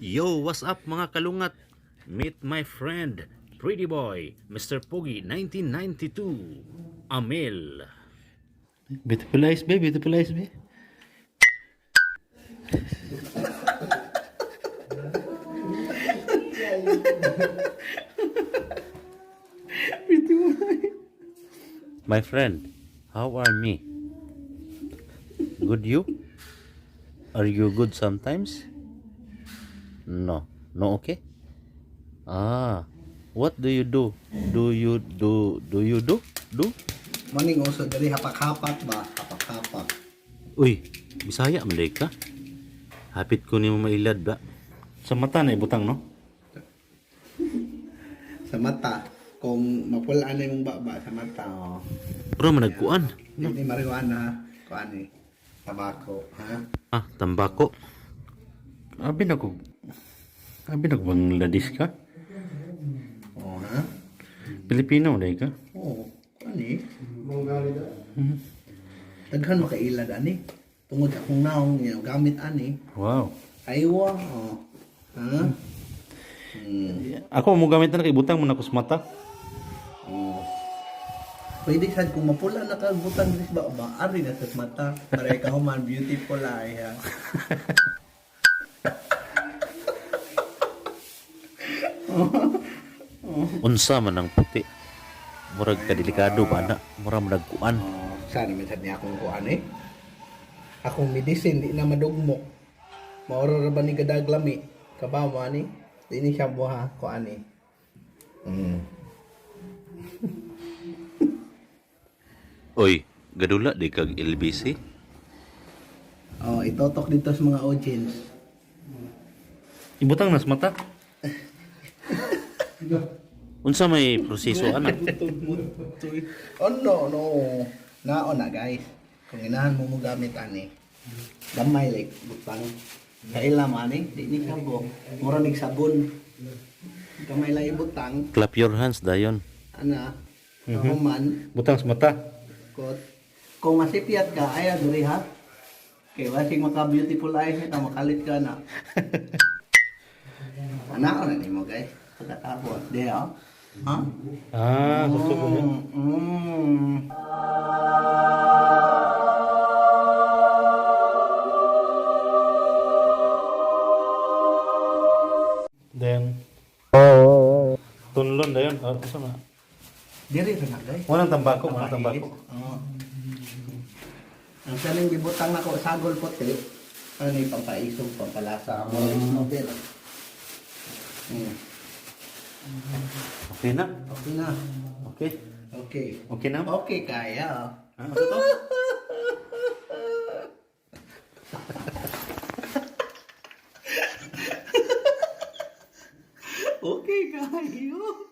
Yo, what's up mga kalungat? Meet my friend, Pretty Boy, Mr. Pogi 1992, Amel. Beautiful eyes, babe. Beautiful eyes, babe. My friend, how are me? Good you? Are you good sometimes? No. No okay? What do you do? Do you do? Do? Maning uso dari hapak-hapak ba? Hapak-hapak. Uy, Bisaya man day ka. Hapit ko nimo mailad ba? Sa mata na ibutang, no? Sa mata. Kung mapulaan na yung baba sa mata, oh. Pero managkuan. Hindi marijuana, kuan eh. Tabako, ha? Tambako. Abi na ko bang ladis ka? Oh, ha? Pilipino day ka? Oh, kuan eh. Daghan makailad ani. Tungod sa akong naong gamit ani. Wow. Aywa, oh. Ha? Ako mo gamit na kay butang mo na ko sa mata. Oh. Pwede sad kung mapula na ka butang dis ba ari na sa mata. Pare ka human beautiful ay ha. Unsa man ang puti. Murag ka delikado ba na? Murag nagkuan. Oh, sana may sad niya akong kuan eh. Akong medicine di na madugmo. Maoro ra ba ni kadaglami? Kabawa ni. Di ni siya buha kuan eh. Oy, gadula di kag LBC. Oh, itotok dito sa mga audience. Ibutang na sa mata. Unsa may proseso ana? Oh no. Nao na guys. Kung inahan mo gamit ani. Gamay like butang. Kailan man eh, di ni sabo. Mura nig sabon. Gamay lang ibutang. Clap your hands dayon. Ana. Human. Butang sa mata. Kung masipyat ka, ay diri ha. Kay wasing maka beautiful eyes ta makalit ka na. Ana na nimo guys. Pagkatapos, di ha. Ha? Susubo yun. Then, tunlon dayon. Asa na? Diri ra na guys. Walang tambako, walang tambako. Oo. Ang saling gibutang nako sagol puti. Ano ni pampaisog, pampalasa mo nobel. Okay na? Okay na. Okay. Okay. Okay na? Okay kaya. Ano to? Okay kayo.